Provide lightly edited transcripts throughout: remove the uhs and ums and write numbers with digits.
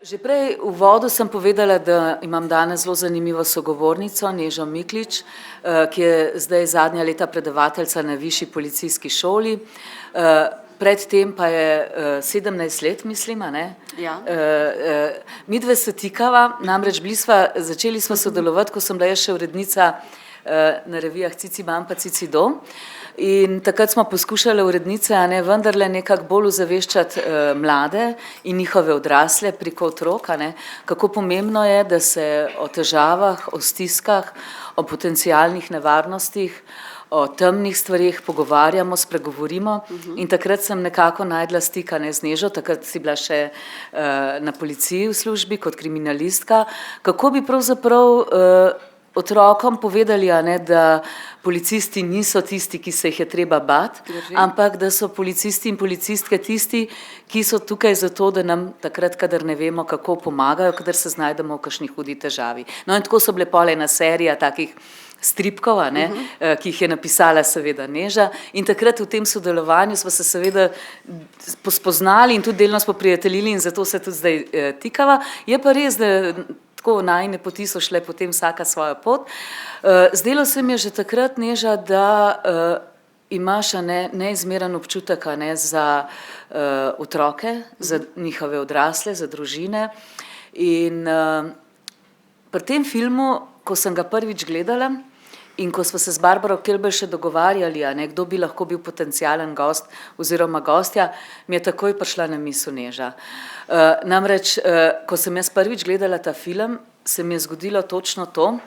Že prej v uvodu sem povedala, da imam danes zelo zanimivo sogovornico, Nežo Miklič, ki je zdaj zadnja leta predavateljica na Višji policijski šoli. Predtem pa je 17 let, mislim, a ne? Ja. Midve se tikava, namreč začeli smo sodelovati, ko sem bila jaz še urednica na revijah Cici Bam pa Cici Do. In takrat smo poskušali urednice, a ne, vendarle nekako bolj ozaveščati mlade in njihove odrasle preko otrok, a ne, kako pomembno je, da se o težavah, o stiskah, o potencialnih nevarnostih, o temnih stvareh pogovarjamo, spregovorimo. In takrat sem nekako najdla stik, a ne, z Nežo, takrat si bila še na policiji v službi kot kriminalistka. Kako bi pravzaprav otrokom povedali, a ne, da policisti niso tisti, ki se jih je treba bati, ampak da so policisti in policistke tisti, ki so tukaj zato, da nam takrat, kadar ne vemo, kako pomagajo, kadar se znajdemo v kakšni hudi težavi. No, in tako so bile pol ena serija takih stripkov, a ne, ki jih je napisala seveda Neža, in takrat v tem sodelovanju smo se seveda spoznali in tudi delno smo prijateljili in zato se tudi zdaj tikava. Je pa res, da tako najine poti so šle potem vsaka svojo pot. Zdelo se mi je že takrat, Neža, da imaš, a ne, neizmeren občutek, a ne, za otroke, za njihove odrasle, za družine. In pri tem filmu, ko sem ga prvič gledala in ko smo se z Barbaro Kelbl še dogovarjali, a ne, kdo bi lahko bil potencialen gost oziroma gostja, mi je takoj prišla na misel Neža. Namreč, ko sem jaz prvič gledala ta film, se mi je zgodilo točno to,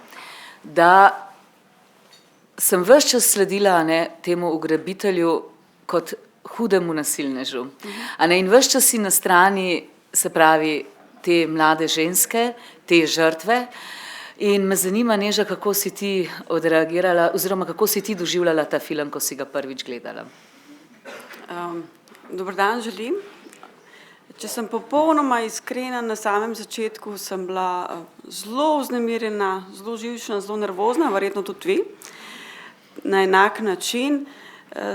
da sem ves čas sledila, a ne, temu ugrabitelju kot hudemu nasilnežu. A ne, in ves čas si na strani, se pravi, te mlade ženske, te žrtve. In me zanima, Neža, kako si ti odreagirala oziroma kako si ti doživljala ta film, ko si ga prvič gledala? Dober dan želim. Če sem popolnoma iskrena, na samem začetku sem bila zelo vznemirjena, zelo živčna, zelo nervozna, verjetno tudi vi, na enak način.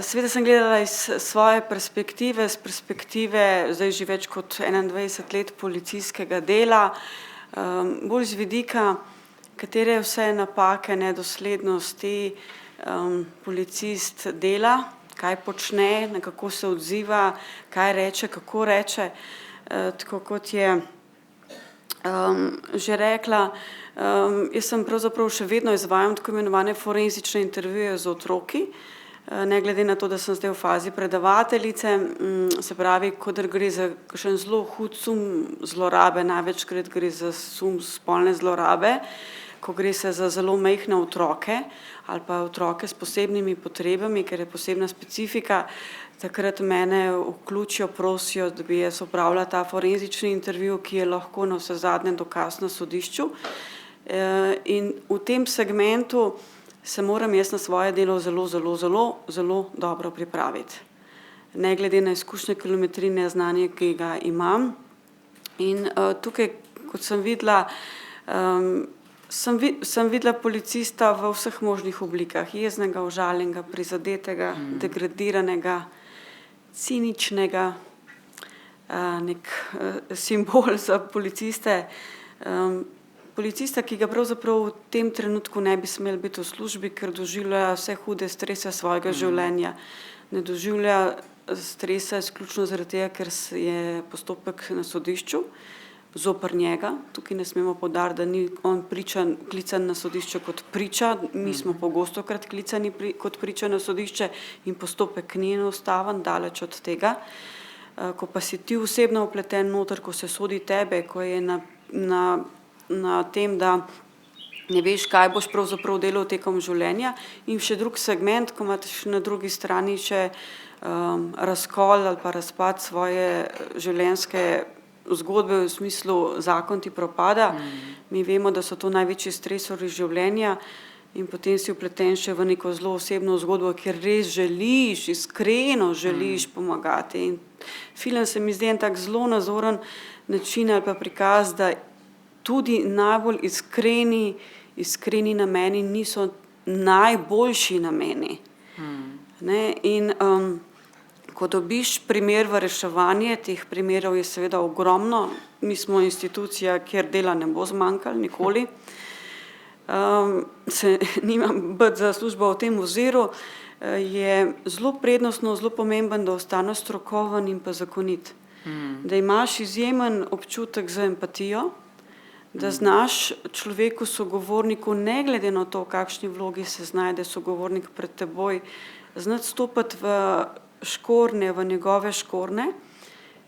Seveda sem gledala iz svoje perspektive, z perspektive zdaj že več kot 21 let policijskega dela, bolj z vidika, katere vse napake, nedoslednosti policist dela, kaj počne, na kako se odziva, kaj reče, kako reče. Tako kot je že rekla, jaz sem pravzaprav še vedno izvajam tako imenovane forenzične intervjuje z otroki, ne glede na to, da sem zdaj v fazi predavateljice, se pravi, kadar gre za kakšen zelo hud sum zlorabe, največkrat gre za sum spolne zlorabe, ko gre se za zelo majhne otroke ali pa otroke s posebnimi potrebami, ker je posebna specifika, takrat mene vključijo, prosijo, da bi jaz opravila ta forenzični intervju, ki je lahko navsezadnje dokaz na sodišču. In v tem segmentu se moram jaz na svoje delo zelo dobro pripraviti. Ne glede na izkušnje, kilometrine, znanje, ki ga imam. In tukaj, kot sem videla, sem videla policista v vseh možnih oblikah, jeznega, užaljenega, prizadetega, degradiranega, ciničnega, nek simbol za policiste. Policista, ki ga pravzaprav v tem trenutku ne bi smel biti v službi, ker doživlja vse hude strese svojega življenja. Ne doživlja stresa izključno zaradi tega, ker je postopek na sodišču zoper njega. Tukaj ne smemo poudariti, da ni on klican na sodišče kot priča, mi smo pogostokrat klicani kot priča na sodišče in postopek ni enostaven, daleč od tega. Ko pa si ti osebno vpleten noter, ko se sodi tebe, ko je na tem, da ne veš, kaj boš pravzaprav delal tekom življenja, in še drug segment, ko imaš na drugi strani še razkol ali pa razpad svoje življenjske zgodbe v smislu zakon ti propada. Mi vemo, da so to največji stresori življenja in potem si vpleten še v neko zelo osebno zgodbo, kjer res želiš, iskreno želiš pomagati. In film se mi zdi en tak zelo nazoren način ali pa prikaz, da tudi najbolj iskreni nameni niso najboljši nameni. Ne? In ko dobiš primer v reševanje, teh primerov je seveda ogromno, mi smo institucija, kjer dela ne bo zmanjkalo nikoli, se nimam biti za službo v tem oziru, je zelo prednostno, zelo pomemben, da ostane strokoven in pa zakonit. Da imaš izjemen občutek za empatijo, da znaš človeku, sogovorniku, ne glede na to, v kakšni vlogi se znajde sogovornik pred teboj, znati stopiti v škorne, v njegove škorne,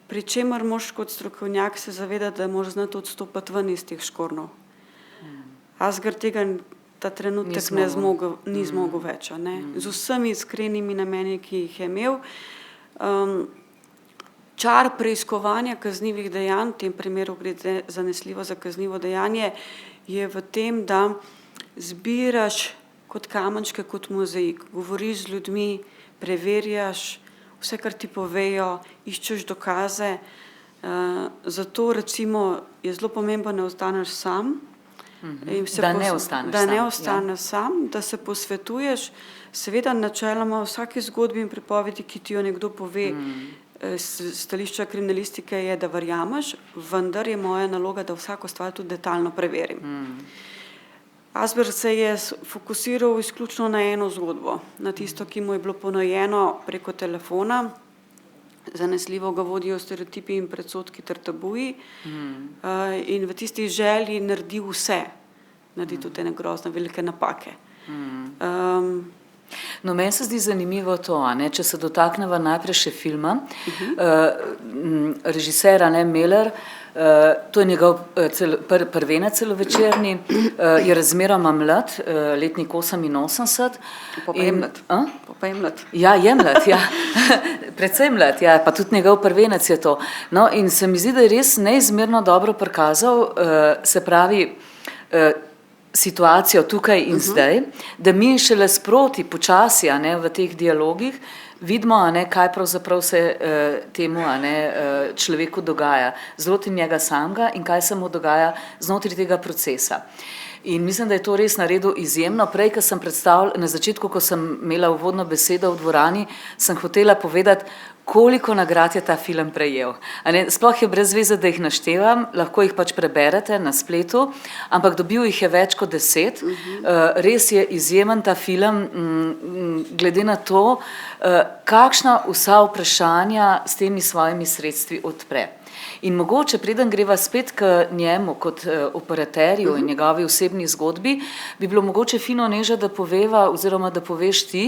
pri čemer moraš kot strokovnjak se zavedati, da moraš znati odstopiti ven iz teh škornov. Asgard tega ta trenutek ni zmogel več. Ne? Z vsemi iskrenimi nameni, ki jih je imel. Čar preiskovanja kaznivih dejanj, v tem primeru gre zanesljivo za kaznivo dejanje, je v tem, da zbiraš kot kamenčke, kot mozaik, govoriš z ljudmi, preverjaš vse, kar ti povejo, iščeš dokaze. Zato recimo je zelo pomembno, da ne ostaneš sam. Da ne ostaneš sam, da se posvetuješ. Seveda načeloma v vsaki zgodbi in pripovedi, ki ti jo nekdo pove, stališča kriminalistike je, da verjameš, vendar je moja naloga, da vsako stvar tudi detaljno preverim. Asberg se je fokusiral izključno na eno zgodbo, na tisto, ki mu je bilo ponujeno preko telefona. Zanesljivo ga vodijo stereotipi in predsodki ter tabuji, in v tisti želji naredi vse, naredi tudi ene grozne velike napake. No, meni se zdi zanimivo to, če se dotakneva najprej še filma. Režiser Meller, to je njegov prvenec celovečerni, je razmeroma mlad, letnik 88. Pa je mlad. Ja, je mlad, ja. Precej mlad, ja, pa tudi njegov prvenec je to. No, in se mi zdi, da je res neizmerno dobro prikazal, se pravi, situacijo tukaj in zdaj, da mi šele sproti, počasi, v teh dialogih vidimo, kaj pravzaprav se temu človeku dogaja, znotraj njega samega in kaj se mu dogaja znotraj tega procesa. In mislim, da je to res naredil izjemno. Prej, ko sem na začetku, ko sem imela uvodno besedo v dvorani, sem hotela povedati, koliko nagrad je ta film prejel. Sploh je brez veze, da jih naštevam, lahko jih pač preberete na spletu, ampak dobil jih je več kot 10. Res je izjemen ta film, glede na to, kakšna vsa vprašanja s temi svojimi sredstvi odpre. In mogoče, preden greva spet k njemu kot operaterju in njegovi osebni zgodbi, bi bilo mogoče fino, Neža, da poveva, oziroma da poveš ti,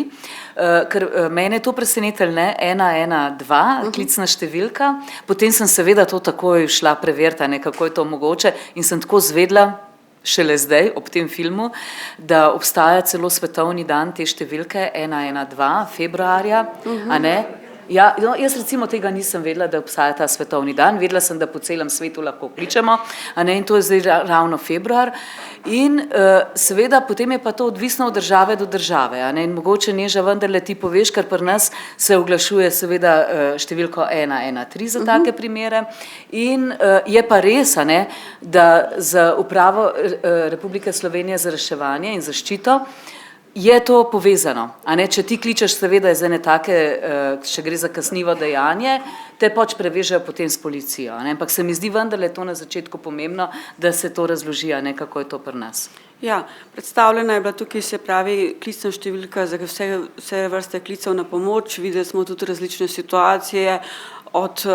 ker mene je to presenetilo, 112, klicna številka, potem sem seveda to takoj šla preveriti, kako je to mogoče, in sem tako zvedla, šele zdaj, ob tem filmu, da obstaja celo svetovni dan te številke, 112, februarja, Ja, no, jaz recimo tega nisem vedela, da obstaja ta svetovni dan, vedela sem, da po celem svetu lahko kličemo, in to je zdaj ravno februar. In seveda potem je pa to odvisno od države do države, in mogoče, Neža, vendarle ti poveš, ker pri nas se oglašuje seveda številko 113 za take primere, in je pa res, da za Upravo Republike Slovenije za reševanje in zaščito je to povezano, če ti kličeš seveda iz ene take, če gre za kaznivo dejanje, te pač prevežejo potem s policijo, ampak se mi zdi vendarle to na začetku pomembno, da se to razloži, kako je to pri nas. Ja, predstavljena je bila tukaj, se pravi, klicna številka za vse vrste klicev na pomoč, videli smo tudi različne situacije, od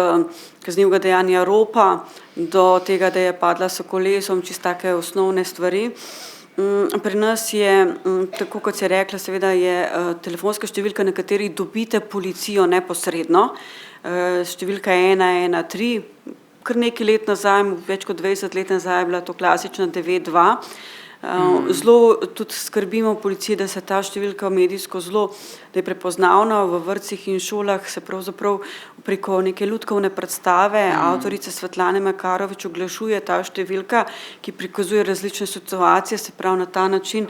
kaznivega dejanja ropa do tega, da je padla s kolesom, čisto take osnovne stvari. Pri nas je, tako kot si rekla, seveda je telefonska številka, na kateri dobite policijo neposredno, številka 113, kar nekaj let nazaj, več kot 20 let nazaj je bila to klasična 92. Zelo tudi skrbimo v policiji, da se ta številka medijsko zelo, da je prepoznavna v vrtcih in šolah, se pravzaprav preko neke lutkovne predstave avtorice Svetlane Makarovič oglašuje ta številka, ki prikazuje različne situacije, se pravi na ta način,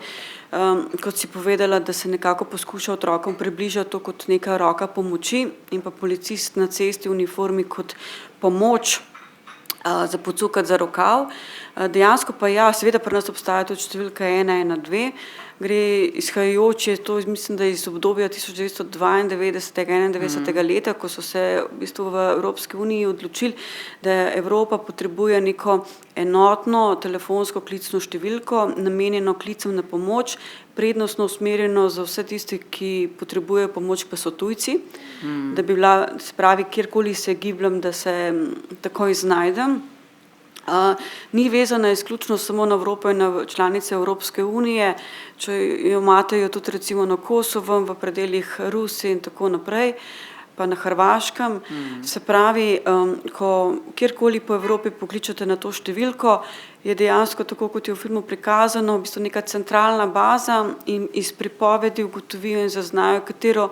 kot si povedala, da se nekako poskuša otrokom približati to kot neka roka pomoči in pa policist na cesti v uniformi kot pomoč za pocukati za rokav. Dejansko pa ja, seveda pri nas obstaja tudi številka 112, gre izhajajoče, to mislim, da iz obdobja 1992-91. Leta, ko so se v bistvu v Evropski uniji odločili, da Evropa potrebuje neko enotno telefonsko klicno številko, namenjeno klicem na pomoč, prednostno usmerjeno za vse tisti, ki potrebujejo pomoč, pa so tujci, da bi bila, se pravi, kjerkoli se gibljem, da se takoj znajdem. Ni vezana izključno samo na Evropo in na članice Evropske unije, če jo imajo tudi recimo na Kosovom, v predeljih Rusije in tako naprej, pa na Hrvaškem. Se pravi, ko kjerkoli po Evropi pokličete na to številko, je dejansko tako, kot je v filmu prikazano, v bistvu neka centralna baza in iz pripovedi ugotovijo in zaznajo, katero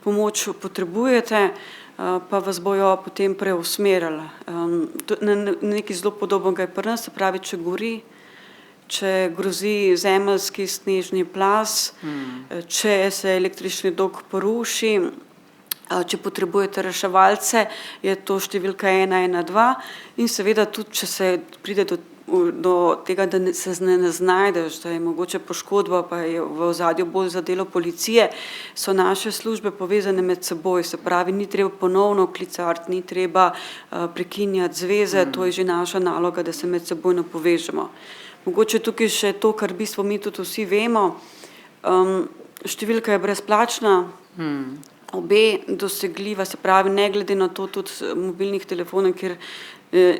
pomoč potrebujete, pa vas bojo potem preusmerili. Nekaj zelo podobnega je pri nas, se pravi, če gori, če grozi zemeljski snežni plaz, če se električni drog poruši, če potrebujete reševalce, je to številka 112 in seveda tudi, če se pride do tega, da se ne znajdeš, da je mogoče poškodba, pa je v ozadju bolj za delo policije, so naše službe povezane med seboj, se pravi, ni treba ponovno klicati, ni treba prekinjati zveze, to je že naša naloga, da se med sebojno povežemo. Mogoče tukaj še to, kar v bistvu mi tudi vsi vemo, številka je brezplačna, obe dosegljiva, se pravi, ne glede na to tudi mobilnih telefonov, kjer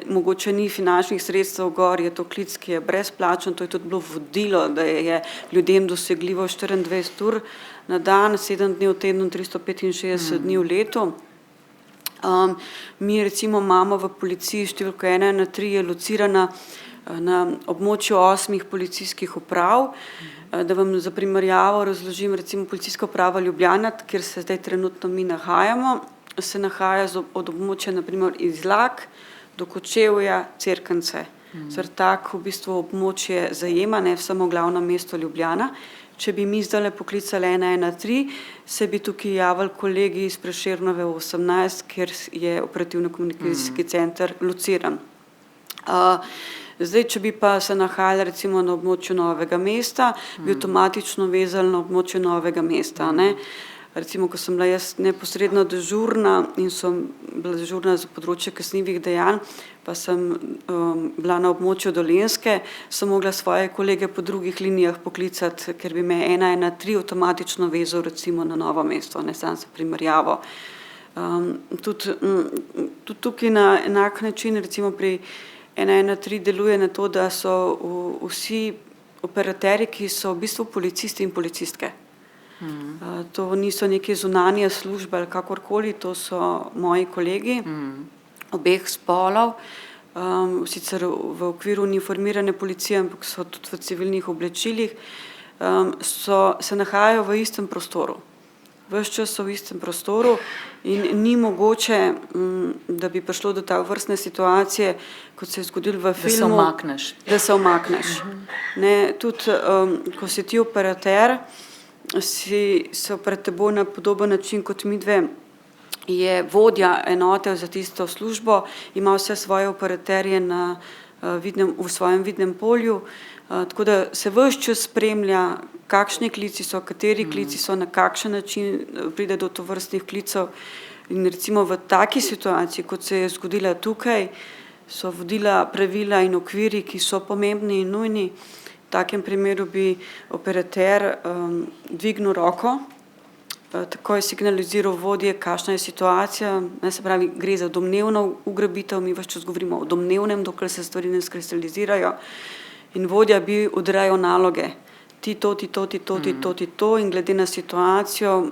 mogoče ni finančnih sredstev gor, je to klic, ki je brezplačen, to je tudi bilo vodilo, da je ljudem dosegljivo 24 ur na dan, 7 dni v tednu, 365 dni v letu. Mi recimo imamo v policiji številka 113 je locirana na območju 8 policijskih uprav. Da vam za primerjavo razložim, recimo policijska uprava Ljubljana, kjer se zdaj trenutno mi nahajamo, se nahaja od območja na primer Izlak do Kočevja, Cerknice. Tako v bistvu območje zajema, ne samo glavno mesto Ljubljana. Če bi mi zdajle poklicali 113, se bi tukaj javili kolegi iz Prešernove 18, kjer je operativno-komunikacijski center lociran. Zdaj, če bi pa se nahajali recimo na območju Novega mesta, bi avtomatično vezali na območje Novega mesta, ne. Recimo, ko sem bila jaz neposredno dežurna in sem bila dežurna za področje kaznivih dejanj, pa sem bila na območju Dolenjske, sem mogla svoje kolege po drugih linijah poklicati, ker bi me 113 avtomatično vezal recimo na Novo mesto, ne, samo za primerjavo. Tudi tukaj na enak način, recimo pri 113 deluje na to, da so vsi operaterji, ki so v bistvu policisti in policistke. To niso neke zunanje službe ali kakorkoli, to so moji kolegi obeh spolov, sicer v okviru uniformirane policije, ampak so tudi v civilnih oblečilih, se nahajajo v istem prostoru. Ves čas so v istem prostoru in ni mogoče, da bi prišlo do tovrstne situacije, kot se je zgodilo v filmu. Da se umakneš. Ne, tudi, ko si ti operater, se pred teboj na podoben način kot midve, je vodja enote za tisto službo, ima vse svoje operaterje v svojem vidnem polju, tako da se ves čas spremlja, kakšni klici so, kateri klici so, na kakšen način pride do tovrstnih klicev. In recimo v taki situaciji, kot se je zgodila tukaj, so vodila pravila in okviri, ki so pomembni in nujni. V takem primeru bi operater dvignil roko, takoj signaliziral vodje, kakšna je situacija, se pravi, gre za domnevno ugrabitev, mi ves čas govorimo o domnevnem, dokler se stvari ne skristalizirajo, in vodja bi odrejal naloge. Ti to in glede na situacijo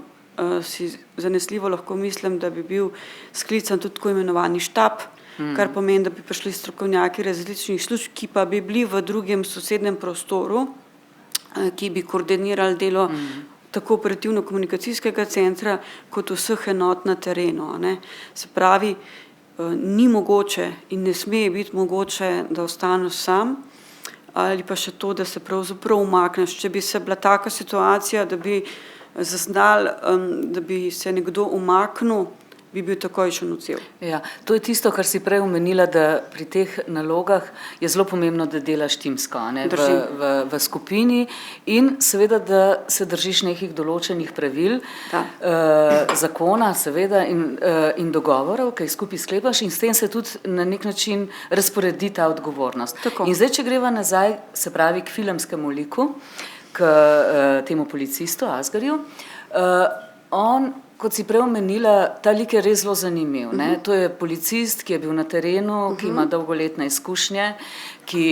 si zanesljivo lahko mislim, da bi bil sklican tudi tako imenovani štab, kar pomeni, da bi prišli strokovnjaki različnih služb, ki pa bi bili v drugem sosednjem prostoru, ki bi koordinirali delo tako operativno-komunikacijskega centra, kot vseh enot na terenu, ne. Se pravi, ni mogoče in ne sme biti mogoče, da ostaneš sam, ali pa še to, da se pravzaprav umakneš. Če bi se bila taka situacija, da bi zaznali, da bi se nekdo umaknil bi bil takojšen odziv. Ja, to je tisto, kar si prej omenila, da pri teh nalogah je zelo pomembno, da delaš timsko, a ne, v skupini in seveda, da se držiš nekih določenih pravil, zakona seveda in dogovorov, ki jih skupaj sklepaš in s tem se tudi na nek način razporedi ta odgovornost. Tako. In zdaj, če greva nazaj, se pravi k filmskemu liku, k temu policistu Asgarju, on, kot si prej omenila, ta lik je res zelo zanimiv. Ne? To je policist, ki je bil na terenu, ki ima dolgoletne izkušnje, ki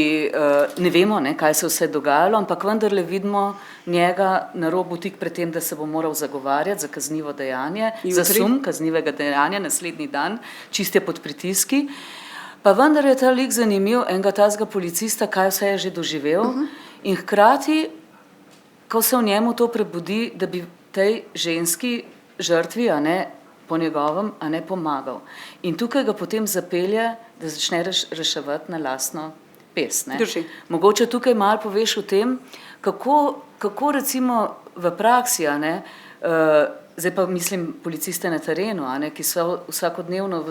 ne vemo, ne, kaj se vse dogajalo, ampak vendarle vidimo njega na robu tik pred tem, da se bo moral zagovarjati za kaznivo dejanje, za sum kaznivega dejanja naslednji dan, čist je pod pritiski. Pa vendar je ta lik zanimiv, enega tazga policista, kaj vse je že doživel in hkrati, ko se v njemu to prebudi, da bi tej ženski žrtvi, a ne, po njegovem, a ne, pomagal. In tukaj ga potem zapelje, da začne reševati na lastno pest. Ne. Mogoče tukaj malo poveš o tem, kako recimo v praksi, a ne, zdaj pa mislim policiste na terenu, a ne, ki so vsakodnevno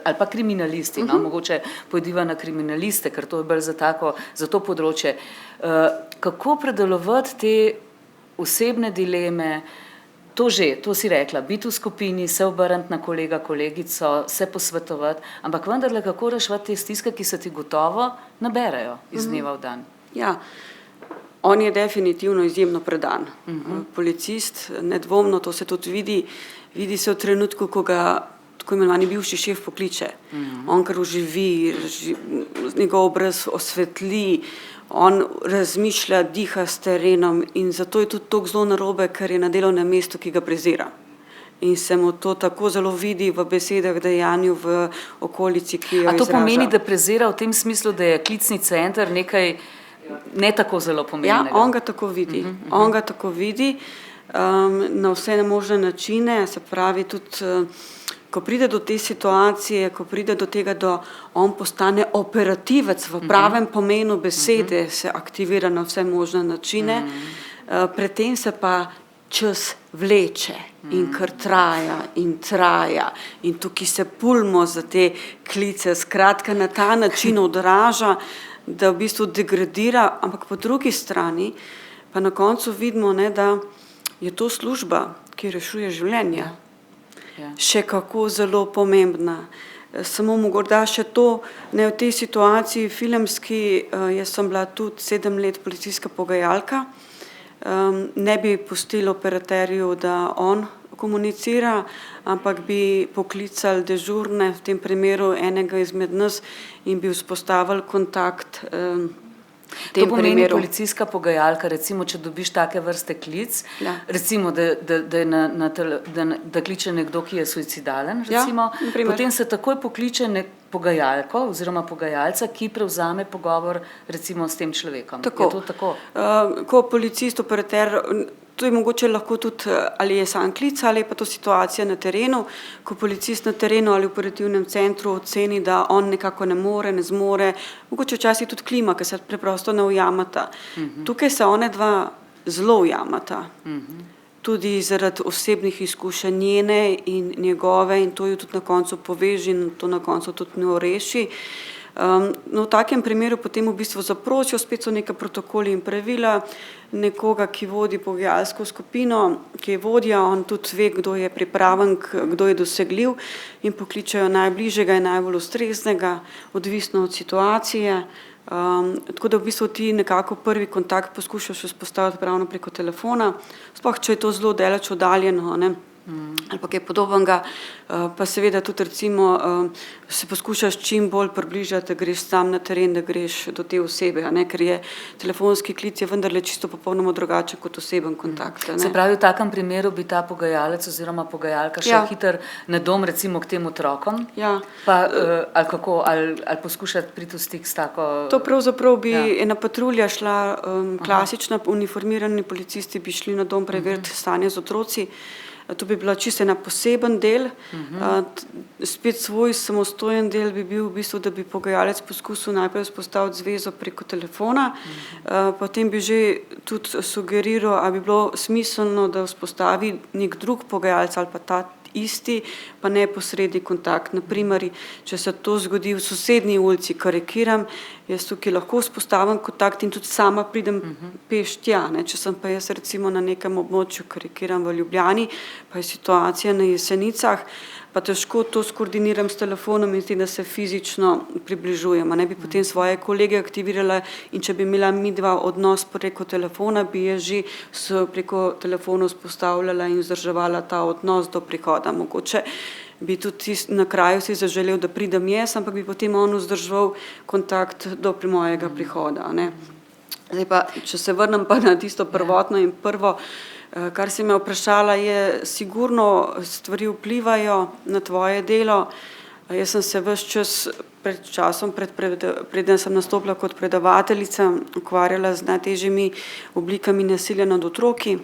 ali pa kriminalisti, no, mogoče pojdiva na kriminaliste, ker to je bolj za to področje. Kako predelovati te osebne dileme, to si rekla, biti v skupini, se obrniti na kolega, kolegico, se posvetovati, ampak vendarle kako reševati te stiske, ki se ti gotovo naberajo iz dneva v dan. Ja, on je definitivno izjemno predan. Policist, nedvomno, to se tudi vidi se v trenutku, ko ga tako imenovani bivši šef pokliče. On kar oživi, njegov obraz osvetli, on razmišlja, diha s terenom in zato je tudi toliko zelo narobe, ker je na delovnem mestu, ki ga prezira. In se mu to tako zelo vidi v besedah, dejanju, v okolici, ki jo izraža. A to pomeni, da prezira v tem smislu, da je klicni center nekaj ne tako zelo pomembnega? Ja, on ga tako vidi. On ga tako vidi na vse možne načine, se pravi tudi ko pride do te situacije, ko pride do tega, da on postane operativec v pravem pomenu besede, se aktivira na vse možne načine, predtem se pa čas vleče in kar traja in tukaj se pulmo za te klice, skratka na ta način odraža, da v bistvu degradira, ampak po drugi strani pa na koncu vidimo, ne, da je to služba, ki rešuje življenja. Še kako zelo pomembna. Samo morda še to, ne, v tej situaciji filmski, jaz sem bila tudi 7 let policijska pogajalka, ne bi pustila operaterju, da on komunicira, ampak bi poklicali dežurne, v tem primeru enega izmed nas in bi vzpostavili kontakt. To pomeni policijska pogajalka, recimo, če dobiš take vrste klic, recimo, da kliče nekdo, ki je suicidalen, recimo, potem se takoj pokliče pogajalko oziroma pogajalca, ki prevzame pogovor recimo s tem človekom. Tako. Je to tako? Ko policist, operater, to je mogoče lahko tudi, ali je sam klic, ali je pa to situacija na terenu, ko policist na terenu ali v operativnem centru oceni, da on nekako ne more, ne zmore, mogoče včasih tudi klima, ker se preprosto ne ujamata. Tukaj se one dva zelo ujamata. Tudi zaradi osebnih izkušenj njene in njegove in to jo tudi na koncu poveži in to na koncu tudi njo reši. No, v takem primeru potem v bistvu zaprosijo, spet so neke protokoli in pravila, nekoga, ki vodi pogajalsko skupino, ki je vodja, on tudi ve, kdo je pripraven, kdo je dosegljiv in pokličejo najbližjega in najbolj ustreznega, odvisno od situacije. Tako da v bistvu ti nekako prvi kontakt poskušaš vzpostaviti ravno preko telefona, sploh če je to zelo daleč oddaljeno, ne, ali pa kaj podobnega, pa seveda tudi recimo se poskušaš čim bolj približati, da greš sam na teren, da greš do te osebe, ne, ker je telefonski klic je vendarle čisto popolnoma drugačen kot oseben kontakt. Ne. Se pravi, v takem primeru bi ta pogajalec oziroma pogajalka šel hiter na dom recimo k tem otrokom, pa ali kako, ali poskušati priti v stik s tako... To pravzaprav bi ena patrulja šla, klasična, uniformirani policisti bi šli na dom preveriti stanje z otroci. To bi bila čisto ena poseben del, spet svoj samostojen del bi bil v bistvu, da bi pogajalec poskusil najprej vzpostaviti zvezo preko telefona, potem bi že tudi sugeriral, ali bi bilo smiselno, da vzpostavi nek drug pogajalec ali pa ta isti pa neposredni kontakt. Naprimer, če se to zgodi v sosednji ulici, karikiram, jaz tukaj lahko vzpostavim kontakt in tudi sama pridem peš tja. Ne. Če sem pa jaz recimo na nekem območju, karikiram v Ljubljani, pa je situacija na Jesenicah, pa težko to skoordiniram s telefonom in zdi, da se fizično približujemo. Ne bi potem svoje kolege aktivirala in če bi imela midva odnos preko telefona, bi jaz že preko telefona vzpostavljala in vzdrževala ta odnos do prihoda. Mogoče bi tudi na kraju si zaželel, da pridem jaz, ampak bi potem on vzdrževal kontakt do mojega prihoda. Ne. Zdaj pa, če se vrnem pa na tisto prvotno in prvo, kar si me vprašala, je sigurno stvari vplivajo na tvoje delo. Jaz sem se ves čas pred časom, preden sem nastopila kot predavateljica, ukvarjala z najtežjimi oblikami nasilja nad otroki.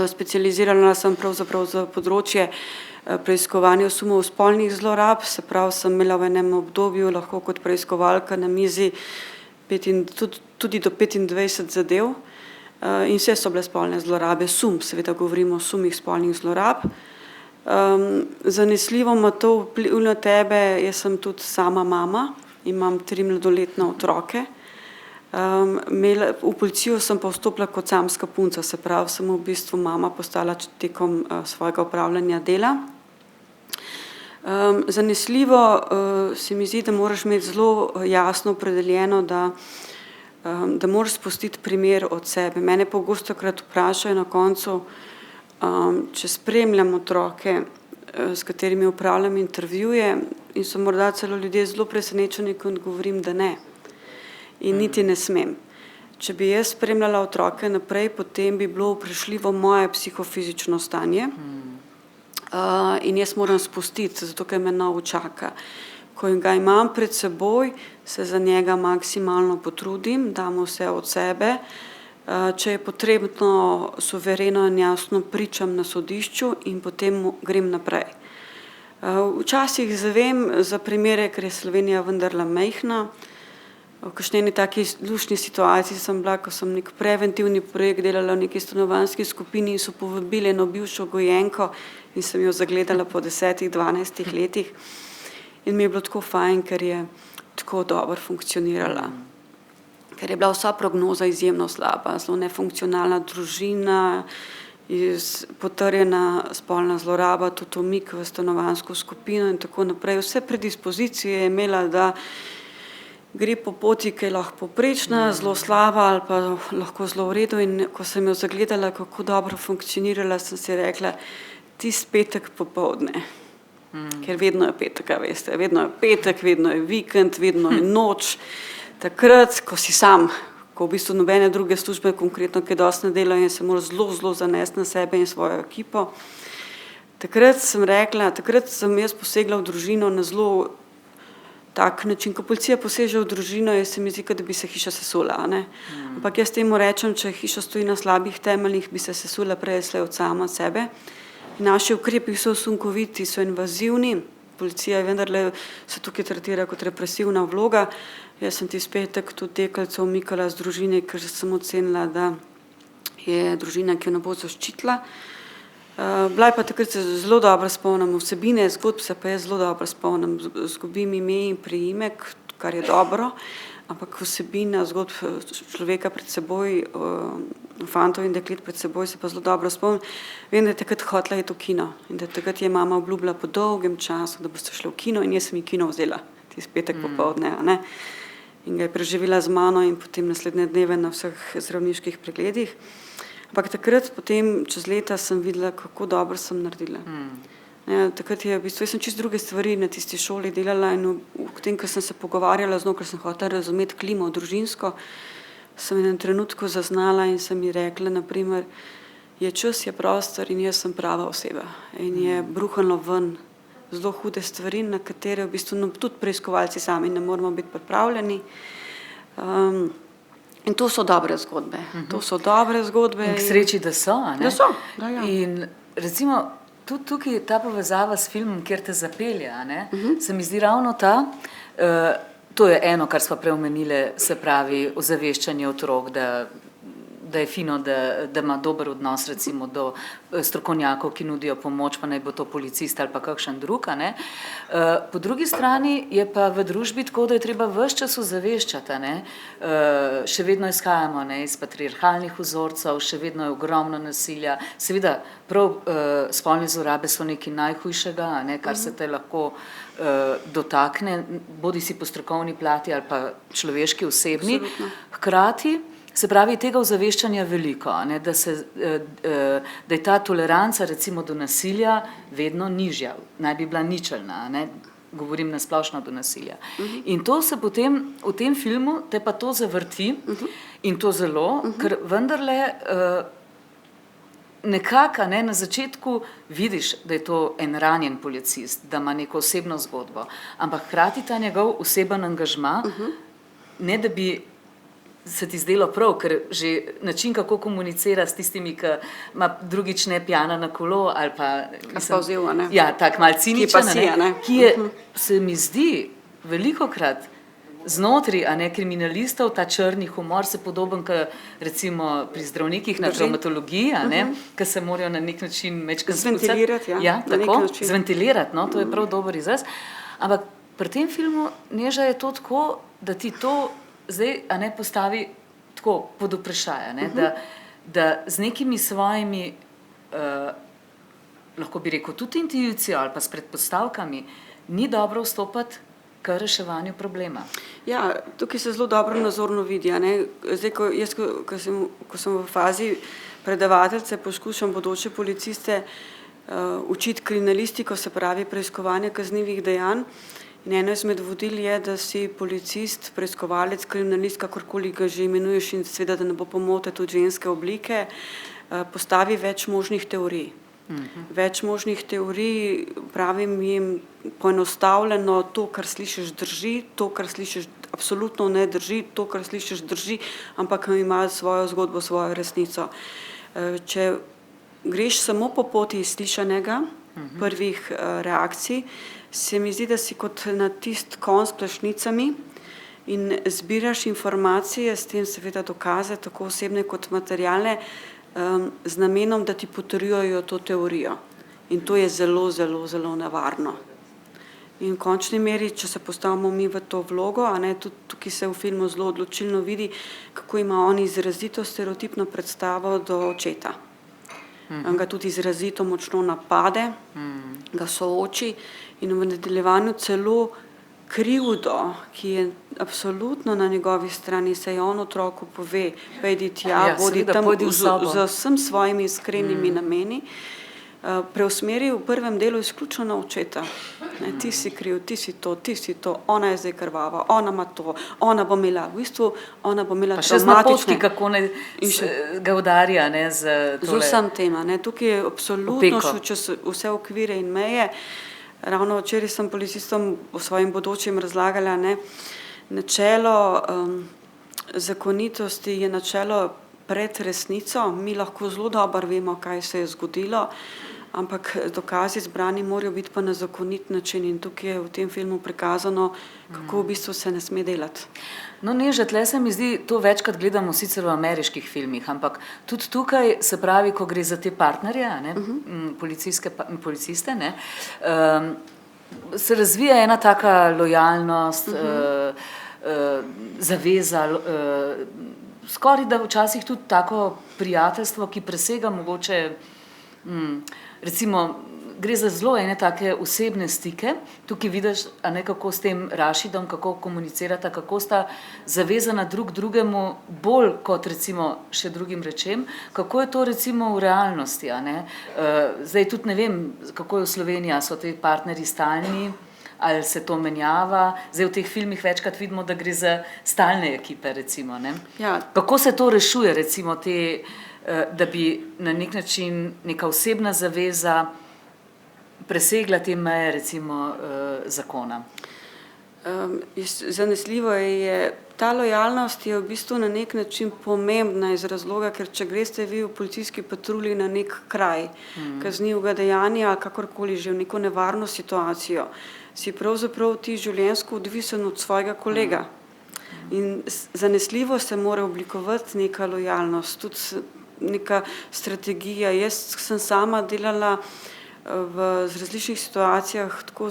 Specializirala sem pravzaprav za področje preiskovanja sumov spolnih zlorab, se pravi, sem imela v enem obdobju lahko kot preiskovalka na mizi tudi do 25 zadev. In vse so bile spolne zlorabe, seveda govorimo o sumih spolnih zlorab. Zanesljivo ima to vpliv na tebe, jaz sem tudi sama mama, imam 3 mladoletne otroke. V policijo sem pa vstopila kot samska punca, se pravi, sem v bistvu mama postala tekom svojega opravljanja dela. Zanesljivo se mi zdi, da moraš imeti zelo jasno opredeljeno, da moraš spustiti primer od sebe. Mene pogostokrat vprašajo na koncu, če spremljam otroke, s katerimi upravljam intervjuje in so morda celo ljudje zelo presenečeni, ko govorim, da ne. In niti ne smem. Če bi jaz spremljala otroke naprej, potem bi bilo vprašljivo moje psihofizično stanje in jaz moram spustiti, zato ker me novo čaka. Ko ga imam pred seboj, se za njega maksimalno potrudim, dam vse od sebe. Če je potrebno, suvereno in jasno pričam na sodišču in potem grem naprej. Včasih zavem za primere, ker je Slovenija vendarle majhna. V kakšni taki luštni situaciji sem bila, ko sem nek preventivni projekt delala v neki stanovanjski skupini in so povabili eno bivšo gojenko in sem jo zagledala po 10-12 letih. In mi je bilo tako fajn, ker je tako dobro funkcionirala. Ker je bila vsa prognoza izjemno slaba, zelo nefunkcionalna družina, potrjena spolna zloraba, tudi umik v stanovanjsko skupino in tako naprej. Vse predispozicije je imela, da gre po poti, ki je lahko povprečna, zelo slaba ali pa lahko zelo v redu. In ko sem jo zagledala, kako dobro funkcionirala, sem si rekla, tisti petek popoldne. Ker vedno je petek, veste, vedno je petek, vedno je vikend, vedno je noč. Takrat, ko si sam, ko v bistvu nobene druge službe konkretno kaj dosti ne delajo in se moraš zelo zanesti na sebe in svojo ekipo. Takrat sem jaz posegla v družino na zelo tak način, ko policija poseže v družino, se mi zdi, da bi se hiša sesula. Ampak jaz temu rečem, če hiša stoji na slabih temeljih, bi se sesula prej od sama sebe. Naši ukrepi so sunkoviti, so invazivni, policija je vendarle se tukaj tretira kot represivna vloga. Jaz sem tisti petek tudi deklico umikala z družine, ker sem ocenila, da je družina, ki jo ne bo zaščitila. Bila je pa takrat se zelo dobro spomnim vsebine, zgodb se pa jaz zelo dobro spomnim, zgubim ime in priimek, kar je dobro, ampak vsebina zgodb človeka pred seboj, fantov in deklet pred seboj se pa zelo dobro spomnim. Vem, da je takrat hotela iti v kino in da takrat je mama obljubila po dolgem času, da boste šli v kino in jaz sem ji kino vzela, tisti petek popoldne. In ga je preživela z mano in potem naslednje dneve na vseh zdravniških pregledih. Ampak takrat, potem čez leta sem videla, kako dobro sem naredila. Takrat je v bistvu, jaz sem čisto druge stvari na tisti šoli delala in v tem, ko sem se pogovarjala z njo, ker sem hotela razumeti klimo družinsko, sem v enem trenutku zaznala in sem ji rekla, naprimer, je čas, je prostor in jaz sem prava oseba. In je bruhalo ven zelo hude stvari, na katere v bistvu tudi preiskovalci sami ne moramo biti pripravljeni. In to so dobre zgodbe. To so dobre zgodbe. In k sreči, da so, Da so, da ja. In recimo, tudi tukaj ta povezava s filmom, kjer te zapelje, se mi zdi ravno ta, to je eno, kar sva prej omenile, se pravi ozaveščanje otrok, da je fino, da ima dober odnos recimo do strokovnjakov, ki nudijo pomoč, pa naj bo to policist ali pa kakšen drug, a ne. Po drugi strani je pa v družbi tako, da je treba ves čas ozaveščati, a ne. Še vedno izhajamo, ne, iz patriarhalnih vzorcev, še vedno je ogromno nasilja, seveda prav spolne zlorabe so nekaj najhujšega, a ne, kar se te lahko dotakne, bodi si po strokovni plati ali pa človeški, osebni. Absolutno. Hkrati, se pravi, tega ozaveščanja veliko, a ne, da je ta toleranca recimo do nasilja vedno nižja, naj bi bila ničelna, a ne, govorim nasplošno do nasilja. In to se potem v tem filmu te pa to zavrti in to zelo, ker vendarle nekako, ne, na začetku vidiš, da je to en ranjen policist, da ima neko osebno zgodbo, ampak hkrati ta njegov oseben angažma, ne da bi se ti zdelo prav, ker že način, kako komunicira s tistimi, ki ima drugič ne pijana na kolo ali pa... pa vzel, a ne? Ja, tak mal ciničen, a ne? ki je, se mi zdi, velikokrat znotraj, a ne, kriminalistov, ta črni humor se podoben, k recimo pri zdravnikih na travmatologiji, a ne, ki se morajo na nek način mečkrat zventilirati, ja, ja, na nek tako, način. zventilirati, no, to je prav dober izraz. Ampak pri tem filmu, Neža, je to tako, da ti to zdaj, a ne, postavi tako pod vprašaj, a ne, da z nekimi svojimi, lahko bi rekel, tudi intuicijo ali pa s predpostavkami, ni dobro vstopati k reševanju problema. Ja, tukaj se zelo dobro nazorno vidi, a ne. Zdaj, ko sem v fazi predavateljice, poskušam bodoče policiste učiti kriminalistiko, se pravi preiskovanje kaznivih dejanj. In eno izmed vodil je, da si policist, preiskovalec, kriminalist, kakorkoli ga že imenuješ, in seveda, da ne bo pomote tudi ženske oblike, postavi več možnih teorij. Več možnih teorij, pravim jim poenostavljeno, to, kar slišiš, drži, to, kar slišiš, absolutno ne drži, to, kar slišiš, drži, ampak ima svojo zgodbo, svojo resnico. Če greš samo po poti slišanega, prvih reakcij, se mi zdi, da si kot na tist konj s plašnicami in zbiraš informacije, s tem seveda dokaze, tako osebne kot materialne, z namenom, da ti potrjujejo to teorijo. In to je zelo, zelo, zelo nevarno. In v končni meri, če se postavimo mi v to vlogo, a ne, tudi tukaj se v filmu zelo odločilno vidi, kako ima on izrazito stereotipno predstavo do očeta. On ga tudi izrazito močno napade, ga sooči in v nadaljevanju celo krivdo, ki je absolutno na njegovi strani, se je on otroku pove, pojdi tja, bodi tam z vsem svojimi iskrenimi nameni, preusmeri v prvem delu izključno na očeta. Ne, ti si kriv, ti si to, ona je zdaj krvava, ona ima to, ona bo imela, v bistvu, ona bo imela traumatične. Pa še z napotki, kako ne ga udarja, ne, z tole. Z vsem tema, ne, tukaj je absolutno šel čez vse okvire in meje. Ravno včeraj sem policistom o svojim bodočim razlagala, ne, načelo zakonitosti je načelo pred resnico, mi lahko zelo dobro vemo, kaj se je zgodilo, ampak dokazi zbrani morajo biti pa na zakonit način in tukaj je v tem filmu prikazano, kako v bistvu se ne sme delati. No, Neža, tle se mi zdi, to večkrat gledamo sicer v ameriških filmih, ampak tudi tukaj, se pravi, ko gre za te partnerje, ne, policiste, ne, se razvija ena taka lojalnost, zaveza, skoraj da včasih tudi tako prijateljstvo, ki presega mogoče, recimo, gre za zelo ene take osebne stike, tukaj vidiš, a ne, kako s tem Rašidom, kako komunicirata, kako sta zavezana drug drugemu bolj kot recimo še drugim rečem, kako je to recimo v realnosti, a ne. Zdaj tudi ne vem, kako je v Sloveniji, so ti partnerji stalni, ali se to menjava, zdaj v teh filmih večkrat vidimo, da gre za stalne ekipe recimo, ne. Ja. Kako se to rešuje recimo te, da bi na nek način neka osebna zaveza presegla te meje recimo zakona? Zanesljivo je, ta lojalnost je v bistvu na nek način pomembna iz razloga, ker če greste vi v policijski patrulji na nek kraj kaznivega dejanja, kakorkoli že v neko nevarno situacijo, si pravzaprav ti življenjsko odvisen od svojega kolega. In zanesljivo se mora oblikovati neka lojalnost, tudi neka strategija. Jaz sem sama delala z različnih situacijah, tako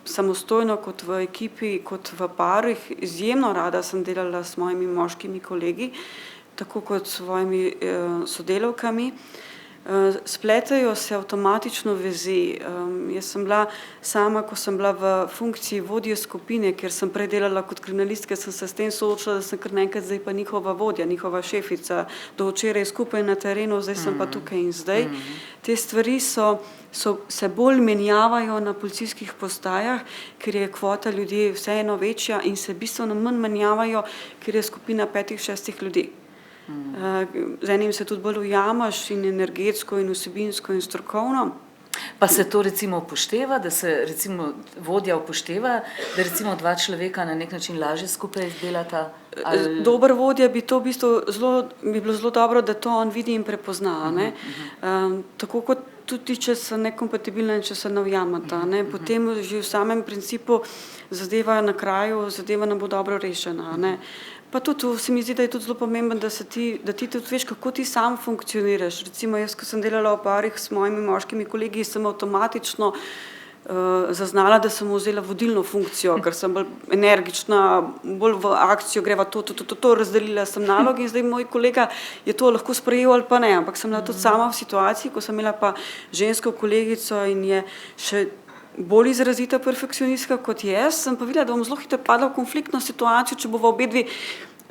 samostojno kot v ekipi, kot v parih. Izjemno rada sem delala s mojimi moškimi kolegi, tako kot s svojimi sodelavkami. Spletajo se avtomatično vezi. Jaz sem bila sama, ko sem bila v funkciji vodje skupine, ker sem prej delala kot kriminalistka, sem se s tem soočila, da sem kar naenkrat zdaj pa njihova vodja, njihova šefica, do včeraj skupaj na terenu, zdaj sem pa tukaj in zdaj. Te stvari se bolj menjavajo na policijskih postajah, ker je kvota ljudi vseeno večja in se bistveno manj menjavajo, ker je skupina 5-6 ljudi. Z enim se tudi bolj ujamaš in energetsko in vsebinsko in strokovno. Pa se to recimo upošteva, da se recimo vodja upošteva, da recimo 2 človeka na nek način lažje skupaj izdelata? Ali... Dober vodja bi to v bistvu bi bilo zelo dobro, da to on vidi in prepozna. Ne? Tako kot tudi, če so nekompatibilne in če se ne ujamata. Ne? Potem že v samem principu zadeva na kraju, zadeva ne bo dobro rešena. Ne? Pa tudi se mi zdi, da je tudi zelo pomembno, da ti tudi veš, kako ti sam funkcioniraš. Recimo jaz, ko sem delala v parih s mojimi moškimi kolegi, sem avtomatično zaznala, da sem vzela vodilno funkcijo, ker sem bolj energična, bolj v akcijo, greva to, razdelila sem naloge in zdaj moj kolega je to lahko sprejel ali pa ne, ampak sem bila tudi sama v situaciji, ko sem imela pa žensko kolegico in je še bolj izrazita perfekcionistka kot jaz, sem pa videla, da bom zelo hitro padla v konfliktno situacijo, če bova obedvi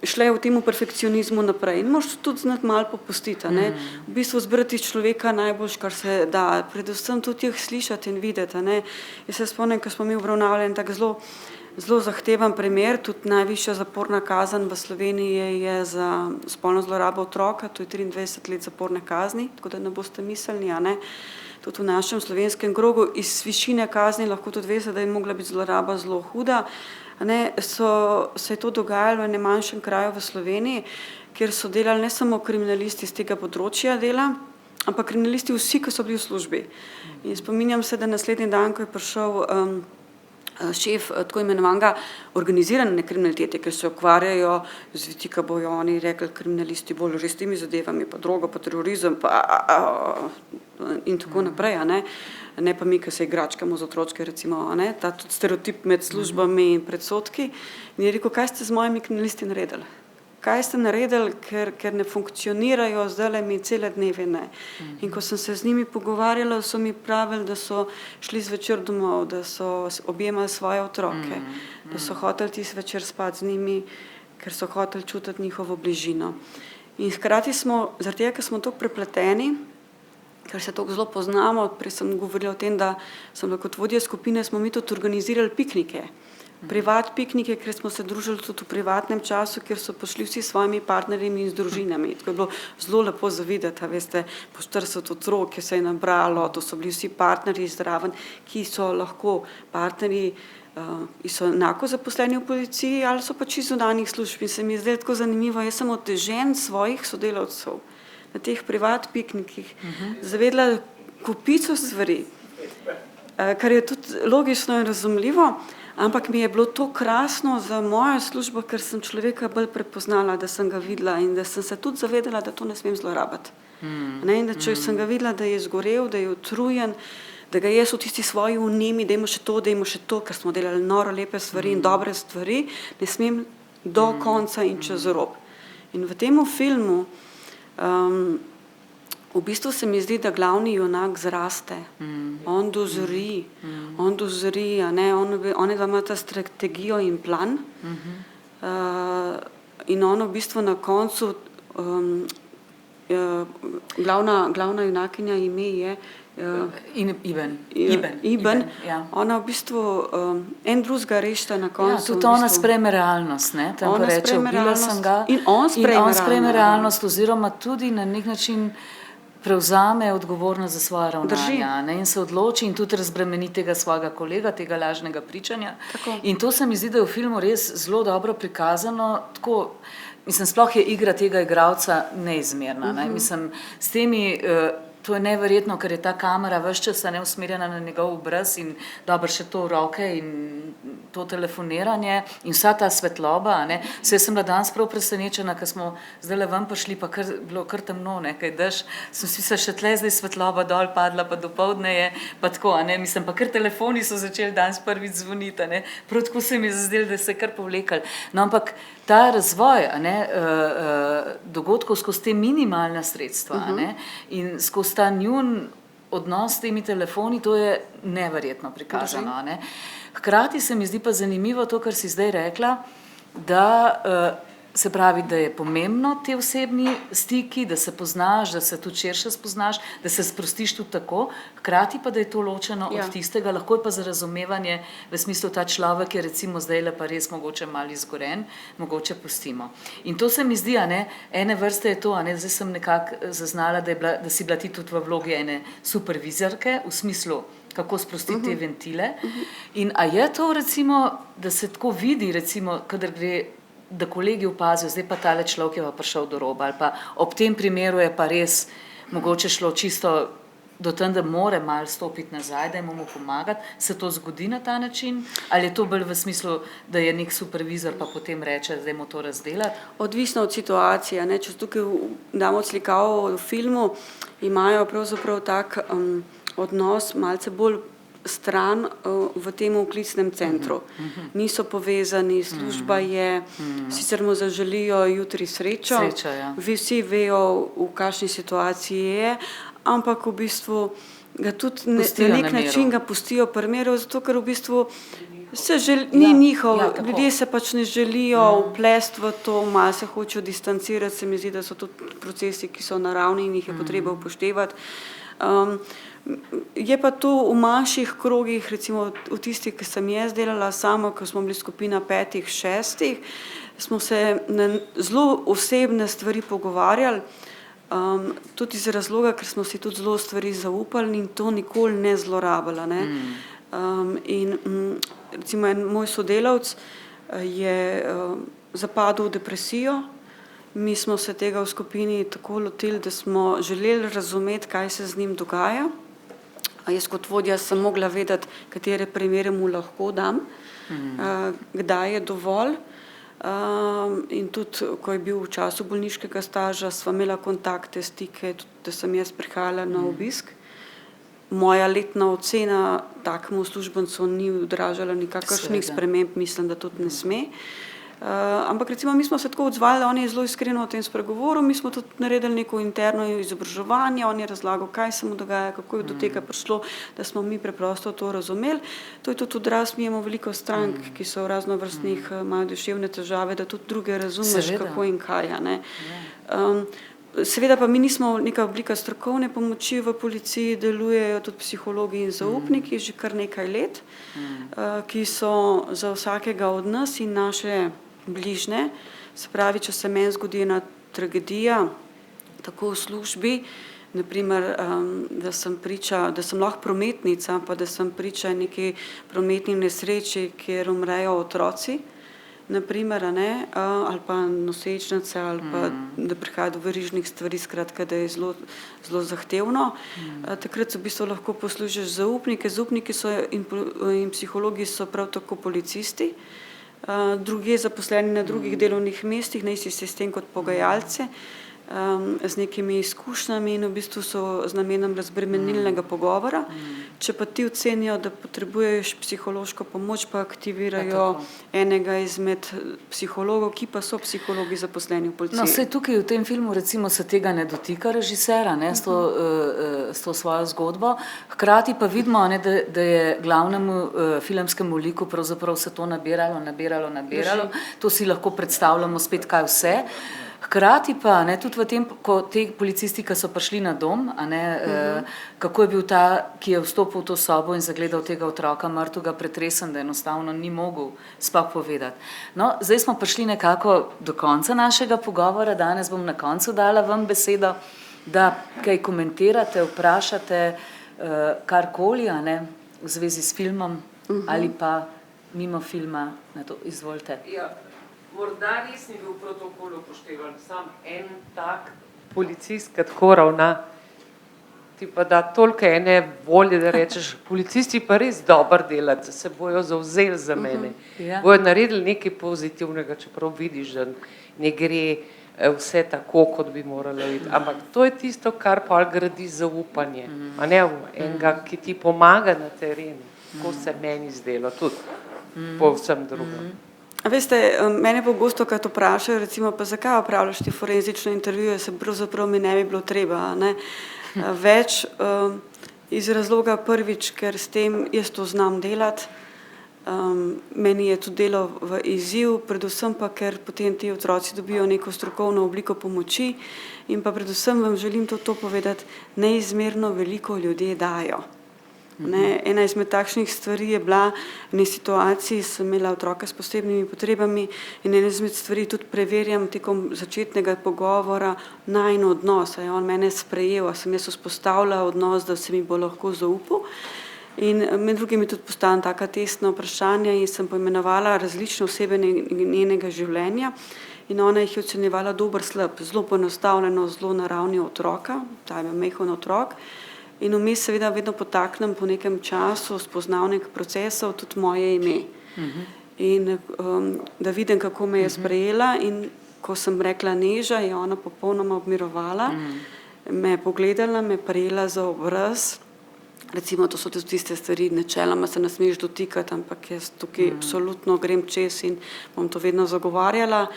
šle v temu perfekcionizmu naprej. In moraš tudi znati malo popustiti, ne? V bistvu zbrati človeka najboljš, kar se da, predvsem tudi jih slišati in videti, ne? Jaz se spomnim, ko smo mi obravnavali en tak zelo zahteven primer, tudi najvišja zaporna kazen v Sloveniji je za spolno zlorabo otroka, to je 23 let zaporne kazni, tako da ne boste mislili, a ne? Tudi v našem slovenskem krogu iz višine kazni lahko tudi veste, da je mogla biti zloraba zelo huda. Se je to dogajalo v enem manjšem kraju v Sloveniji, kjer so delali ne samo kriminalisti iz tega področja dela, ampak kriminalisti vsi, ki so bili v službi. In spominjam se, da naslednji dan, ko je prišel šef tako imenovanega organizirane kriminalitete, ker se ukvarjajo z vidika, bojo oni rekli kriminalisti bolj res temi zadevami, pa drogo, pa terorizem, pa in tako naprej, ne pa mi, ki se igračkamo z otročke, recimo, ta tudi stereotip med službami in predsodki. In je rekel, kaj ste z mojimi kriminalisti naredili? Kaj ste naredili, ker ne funkcionirajo, zdajle mi cele dneve ne. In ko sem se z njimi pogovarjala, so mi pravili, da so šli zvečer domov, da so objemali svoje otroke, da so hoteli tisti večer spati z njimi, ker so hoteli čutiti njihovo bližino. In hkrati smo, zaradi tega, ker smo tako prepleteni, ker se tako zelo poznamo, prej sem govorila o tem, da sem kot vodja skupine, smo mi tudi organizirali piknike. Privat piknike, ker smo se družili tudi v privatnem času, kjer so prišli vsi s svojimi partnerjami in z družinami. Tako je bilo zelo lepo zavideti, veste, po 40 otrok, ki se je nabralo, to so bili vsi partnerji zraven, ki so lahko partnerji, ki so enako zaposleni v policiji ali so pač iz zunanjih služb. In se mi je zdaj tako zanimivo, jaz sem od žen svojih sodelavcev na teh privat piknikih zavedla kopico stvari, kar je tudi logično in razumljivo. Ampak mi je bilo to krasno za mojo službo, ker sem človeka bolj prepoznala, da sem ga videla in da sem se tudi zavedala, da to ne smem zlorabiti. In da če sem ga videla, da je zgorel, da je utrujen, da ga jaz v tisti svoji vnemi, dajmo še to, ker smo delali noro lepe stvari in dobre stvari, ne smem do konca in čez rob. In v tem filmu v bistvu se mi zdi, da glavni junak zraste. On dozori, on ima ta strategijo in plan in on v bistvu na koncu, glavna junakinja ime je Iben. Ona v bistvu en drugega rešta na koncu. Ja, tudi ona sprejme realnost, ne? Tam pa reče, ubila sem ga. In on sprejme realnost oziroma tudi na nek način prevzame odgovornost za svoje ravnanja, ne, in se odloči in tudi razbremeni tega svojega kolega, tega lažnega pričanja. Tako. In to se mi zdi, da je v filmu res zelo dobro prikazano, tako, mislim, sploh je igra tega igralca neizmerna, ne, mislim, s temi, to je neverjetno, ker je ta kamera ves čas usmerjena na njegov obraz in dobro še to v roke in to telefoniranje in vsa ta svetloba, a ne. Saj sem bila danes prav presenečena, ko smo zdajle ven prišli, pa bilo kar temno, ne, kaj dež, sem si se še tle zdaj svetloba dol padla, pa dopoldne je, pa tako, a ne, mislim, pa kar telefoni so začeli danes prvič zvoniti, a ne, prav tako se mi je zazdelo, da se je kar povlekli. No, ampak ta razvoj, a ne, dogodkov skozi te minimalna sredstva, a ne, in skozi ta njun odnos s temi telefoni, to je neverjetno prikazano, a ne. Hkrati se mi zdi pa zanimivo to, kar si zdaj rekla, da se pravi, da je pomembno te osebni stiki, da se poznaš, da se tudi širše spoznaš, da se sprostiš tudi tako, hkrati pa, da je to ločeno od tistega, lahko je pa za razumevanje, v smislu ta človek je recimo zdajle pa res mogoče malo izgoren, mogoče pustimo. In to se mi zdi, a ne, ene vrste je to, a ne, zdaj sem nekako zaznala, da si bila ti tudi v vlogi ene supervizorke, v smislu, kako sprostiti te ventile. In a je to recimo, da se tako vidi, recimo, kadar gre, da kolegi opazijo, zdaj pa tale človek je pa prišel do roba, ali pa ob tem primeru je pa res mogoče šlo čisto do tam, da more malo stopiti nazaj, da mu pomagati, se to zgodi na ta način, ali je to bolj v smislu, da je nek supervizor pa potem reče, da mu to razdelati? Odvisno od situacije, ne, če tukaj damo slikavo v filmu, imajo pravzaprav tak odnos malce bolj stran v tem vklicnem centru. Niso povezani, služba je, sicer mu zaželijo jutri srečo, vsi vejo, v kakšni situaciji je, ampak v bistvu ga tudi na nek način ga pustijo pri miru, zato ker v bistvu ni njihov, ljudje se pač ne želijo vplesti v to, malo se hočejo distancirati, se mi zdi, da so tudi procesi, ki so naravni in jih je potreba upoštevati. Je pa to v manjših krogih, recimo v tistih, ki sem jaz delala sama, ko smo bili skupina 5, 6, smo se na zelo osebne stvari pogovarjali, tudi iz razloga, ker smo si tudi zelo stvari zaupali in to nikoli ne zlorabila, ne. In recimo en moj sodelavec je zapadel v depresijo, mi smo se tega v skupini tako lotili, da smo želeli razumeti, kaj se z njim dogaja. Jaz kot vodja sem mogla vedeti, katere primere mu lahko dam, kdaj je dovolj. In tudi, ko je bil v času bolniškega staža, sva imela kontakte, stike, tudi, da sem jaz prihajala na obisk. Moja letna ocena takemu uslužbencu ni odražala nikakršnih sprememb, mislim, da tudi ne sme. Ampak recimo mi smo se tako odzvali, on je zelo iskreno o tem spregovoril, mi smo tudi naredili neko interno izobraževanje, on je razlagal, kaj se mu dogaja, kako je do tega prišlo, da smo mi preprosto to razumeli. To je tudi odraz, mi imamo veliko strank, ki so raznovrstnih, imajo duševne težave, da tudi druge razumeš, kako in kaj, a ne. Seveda pa mi nismo neka oblika strokovne pomoči, v policiji delujejo tudi psihologi in zaupniki že kar nekaj let, ki so za vsakega od nas in naše bližnje, se pravi, če se meni zgodi ena tragedija, tako v službi, na primer, da sem lahko prometnica, pa da sem priča neki prometni nesreči, kjer umrejo otroci, na primer, a ne, ali pa nosečnice, ali pa da prihaja do verižnih stvari, skratka, da je zelo, zelo zahtevno. Takrat v bistvu lahko poslužiš zaupnike, zaupniki so in psihologi so prav tako policisti, drugje zaposleni na drugih delovnih mestih, na isti sistem kot pogajalci, z nekimi izkušnjami in v bistvu so z namenom razbremenilnega pogovora. Če pa ti ocenijo, da potrebuješ psihološko pomoč, pa aktivirajo enega izmed psihologov, ki pa so psihologi zaposleni v policiji. No, saj tukaj v tem filmu recimo se tega ne dotika režisera, ne, s to svojo zgodbo, hkrati pa vidimo, ne, da je glavnemu filmskemu liku pravzaprav se to nabiralo, to si lahko predstavljamo spet kaj vse. Hkrati pa, ne, tudi v tem, ko te policisti, ki so prišli na dom, a ne, kako je bil ta, ki je vstopil v to sobo in zagledal tega otroka mrtvega, pretresen, da enostavno ni mogel sploh povedati. No, zdaj smo prišli nekako do konca našega pogovora, danes bom na koncu dala vam besedo, da kaj komentirate, vprašate karkoli, a ne, v zvezi s filmom ali pa mimo filma, na to izvolite. Ja. Morda res ni bil protokol upoštevan, sam en tak policist, ki tako ravna, ti pa da toliko ene volje, da rečeš, policisti pa res dobro delati, se bojo zavzeli za mene. Ja. Bojo naredili nekaj pozitivnega, čeprav vidiš, da ne gre vse tako, kot bi moralo iti. Ampak to je tisto, kar pa gradi zaupanje. A ne enega, ki ti pomaga na terenu. Tako se meni zdelo, tudi po vsem drugem. A veste, mene pogosto krat vprašajo, recimo, pa zakaj opravljaš ti forenzične intervjuje, se pravzaprav mi ne bi bilo treba, a ne. Več iz razloga prvič, ker s tem jaz to znam delati, meni je to delo v izziv, predvsem pa, ker potem ti otroci dobijo neko strokovno obliko pomoči in pa predvsem vam želim to povedati, neizmerno veliko ljudje dajo. Ne, ena izmed takšnih stvari je bila, v eni situaciji sem imela otroka s posebnimi potrebami in ena izmed stvari tudi preverjam tekom začetnega pogovora najin odnos, a je on mene sprejel, a sem jaz vzpostavila odnos, da se mi bo lahko zaupal. In med drugim je tudi postavljam taka testna vprašanja in sem poimenovala različne osebe njenega življenja in ona jih je ocenjevala dober, slab, zelo poenostavljeno, zelo na ravni otroka, ta je majhen otrok. In vmes seveda vedno potaknem po nekem času spoznavnih procesov tudi moje ime. In da vidim, kako me je sprejela in ko sem rekla Neža, je ona popolnoma obmirovala, me je pogledala, me prijela za obraz. Recimo, to so tudi tiste stvari, načeloma se ne smeš dotikati, ampak jaz tukaj absolutno grem čez in bom to vedno zagovarjala.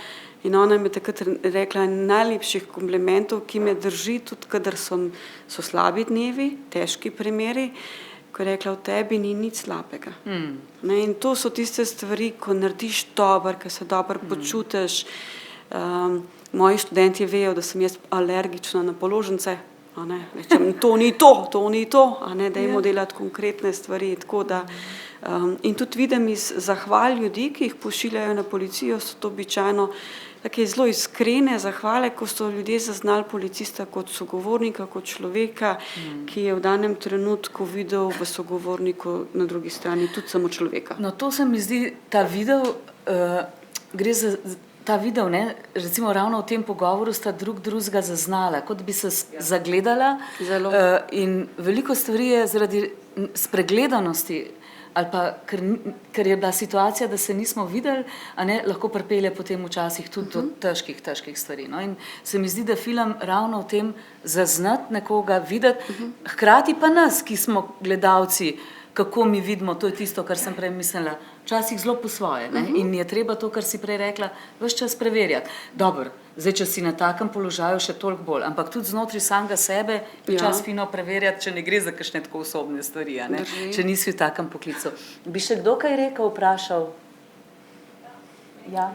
In ona mi je takrat rekla najlepših komplimentov, ki me drži, tudi kadar so slabi dnevi, težki primeri, ko je rekla, v tebi ni nič slabega. Ne, in to so tiste stvari, ko narediš dobro, ko se dobro počutiš. Moji študenti vejo, da sem jaz alergična na položnice. A ne, rečem, to ni to, a ne, dajmo delati konkretne stvari, tako da in tudi vidim iz zahval ljudi, ki jih pošiljajo na policijo, so to običajno take zelo iskrene zahvale, ko so ljudje zaznali policista kot sogovornika, kot človeka, ki je v danem trenutku videl v sogovorniku na drugi strani tudi samo človeka. No, to se mi zdi, ta gre za ta video, ne, recimo ravno v tem pogovoru sta drugega zaznala, kot bi se zagledala. In veliko stvari je zaradi spregledanosti ali pa ker je bila situacija, da se nismo videli, a ne, lahko pripelje potem včasih tudi do težkih stvari. No, in se mi zdi, da film ravno v tem zaznati nekoga, videti, hkrati pa nas, ki smo gledalci, kako mi vidimo, to je tisto, kar sem prej mislila, včasih zelo po svoje, ne? In je treba to, kar si prej rekla, ves čas preverjati. Dobro, zdaj, če si na takem položaju, še toliko bolj, ampak tudi znotraj samega sebe je čas fino preverjati, če ne gre za kakšne tako osobne stvari, a ne? Če nisi v takem poklicu. Bi še kdo kaj rekel, vprašal? Ja?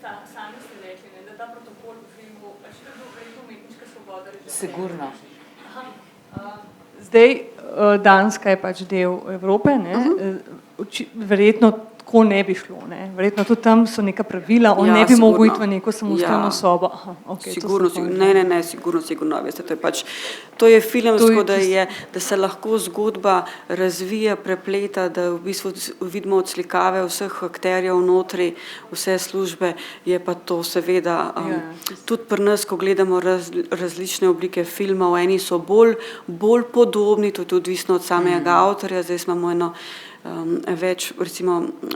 Sami ste rekli, da ta protokol v filmu, a še kako je to umetniška svoboda režisera? Sigurno. Zdaj, Danska je pač del Evrope, ne? Verjetno tako ne bi šlo, ne? Verjetno tudi tam so neka pravila, on ne bi mogel iti v neko samostalno sobo. Sigurno, sigurno, veste, to je pač, to je filmsko, da se lahko zgodba razvija, prepleta, da v bistvu vidimo odslikave vseh akterjev notri, vse službe, je pa to seveda, tudi pri nas, ko gledamo različne oblike filmov, eni so bolj podobni, to je tudi odvisno od samega avtorja, zdaj imamo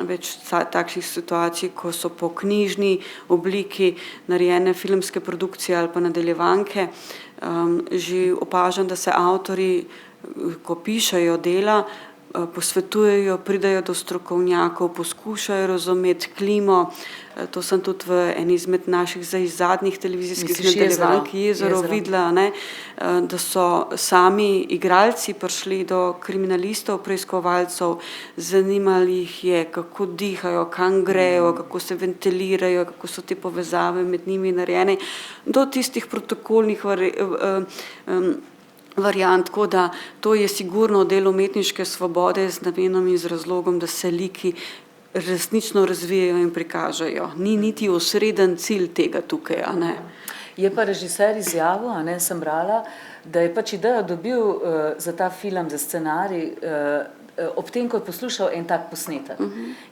več takšnih situacij, ko so po knjižni obliki narejene filmske produkcije ali pa nadaljevanke. Že opažam, da se avtorji, ko pišejo dela, posvetujejo, pridajo do strokovnjakov, poskušajo razumeti klimo. To sem tudi v eni izmed naših zadnjih televizijskih nadaljevank Jezero videla, ne, da so sami igralci prišli do kriminalistov, preiskovalcev, zanimali jih je, kako dihajo, kam grejo, kako se ventilirajo, kako so te povezave med njimi narejene, do tistih protokolnih variant, tako da to je sigurno del umetniške svobode z namenom in z razlogom, da se liki resnično razvijajo in prikažejo. Ni niti osreden cilj tega tukaj, a ne. Je pa režiser izjavil, a ne, sem brala, da je pač idejo dobil za ta film, za scenarij, ob tem, ko je poslušal en tak posnetek.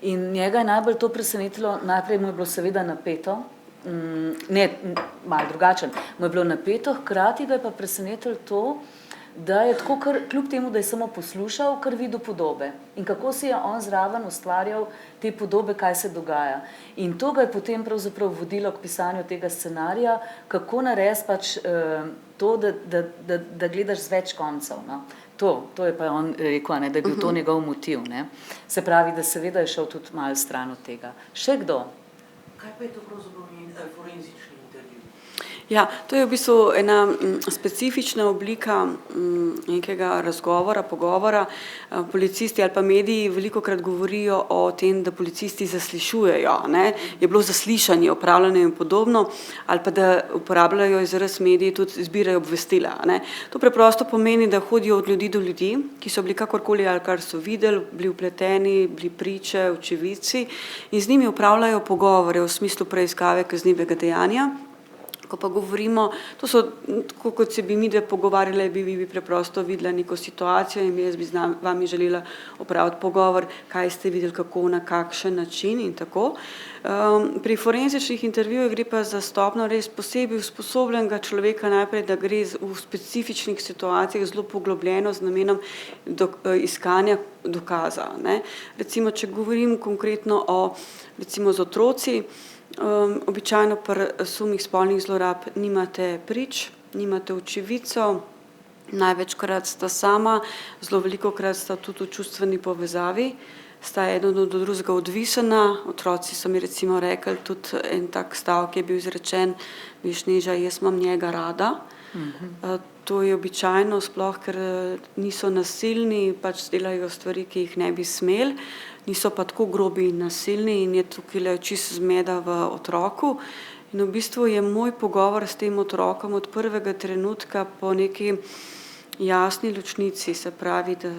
In njega je najbolj to presenetilo, najprej mu je bilo seveda napeto, malo drugačen. Mu je bilo napeto, hkrati ga je pa presenetilo to, da je tako, kljub temu, da je samo poslušal, kar videl podobe. In kako si je on zraven ustvarjal te podobe, kaj se dogaja. In to ga je potem pravzaprav vodilo k pisanju tega scenarija, kako narediti pač to, da gledaš z več koncev. No. To je pa on rekel, ne, da je bil to njegov motiv. Ne. Se pravi, da seveda je šel tudi malo stran od tega. Še kdo? Kaj pa je to pravzaprav forenzični intervju? Ja, to je v bistvu ena specifična oblika nekega razgovora, pogovora. Policisti ali pa mediji velikokrat govorijo o tem, da policisti zaslišujejo, ne? Je bilo zaslišanje, opravljanje in podobno, ali pa da uporabljajo izraz mediji, tudi zbirajo obvestila. Ne? To preprosto pomeni, da hodijo od ljudi do ljudi, ki so bili kakorkoli ali kar so videli, bili vpleteni, bili priče, očividci in z njimi upravljajo pogovore v smislu preiskave kaznivega dejanja. Ko pa govorimo, to so, tako kot se bi mi dve pogovarjali, bi preprosto videla neko situacijo in jaz bi z vami želela opraviti pogovor, kaj ste videli, kako, na kakšen način in tako. Pri forenzičnih intervjujih gre pa za stopnjo res posebej usposobljenega človeka najprej, da gre v specifičnih situacijah zelo poglobljeno z namenom iskanja dokaza. Ne. Recimo, če govorim konkretno recimo z otroci, običajno pri sumih spolnih zlorab nimate prič, nimate očividcev, največkrat sta sama, zelo velikokrat sta tudi v čustveni povezavi, sta eden od drugega odvisna. Otroci so mi recimo rekli, tudi en tak stavek je bil izrečen, veš, Neža, jaz imam njega rada. To je običajno, sploh ker niso nasilni, pač delajo stvari, ki jih ne bi smeli, niso pa tako grobi in nasilni in je tukaj le čisto zmeda v otroku. In v bistvu je moj pogovor s tem otrokom od prvega trenutka po neki jasni ločnici, se pravi, da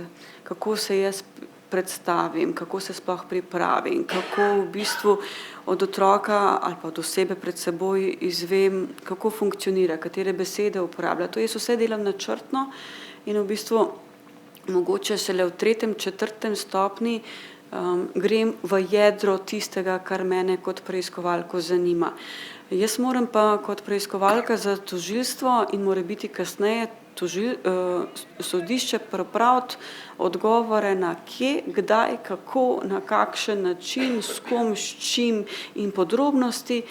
kako se jaz predstavim, kako se sploh pripravim, kako v bistvu od otroka ali pa od osebe pred seboj izvem, kako funkcionira, katere besede uporablja. To jaz vse delam načrtno in v bistvu mogoče šele v 3., 4. stopnji grem v jedro tistega, kar mene kot preiskovalko zanima. Jaz moram pa kot preiskovalka za tožilstvo in morebiti kasneje sodišče pripraviti odgovore na kje, kdaj, kako, na kakšen način, s kom, s čim in podrobnosti.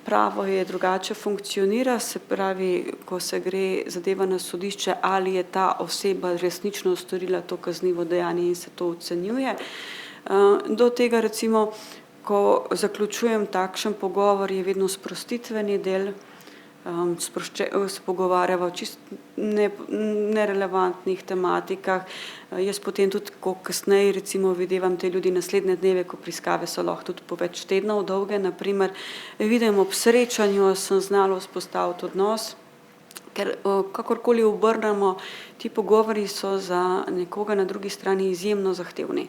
Pravo je drugače funkcionira, se pravi, ko se gre zadeva na sodišče, ali je ta oseba resnično storila to kaznivo dejanje in se to ocenjuje. Do tega recimo, ko zaključujem takšen pogovor, je vedno sprostitveni del, se pogovarjava o čisto nerelevantnih tematikah. Jaz potem tudi, ko kasneje recimo videvam te ljudi naslednje dneve, ko preiskave so lahko tudi po več tednov dolge, naprimer, vidim ob srečanju, sem znala vzpostaviti odnos, ker kakorkoli obrnemo, ti pogovori so za nekoga na drugi strani izjemno zahtevni.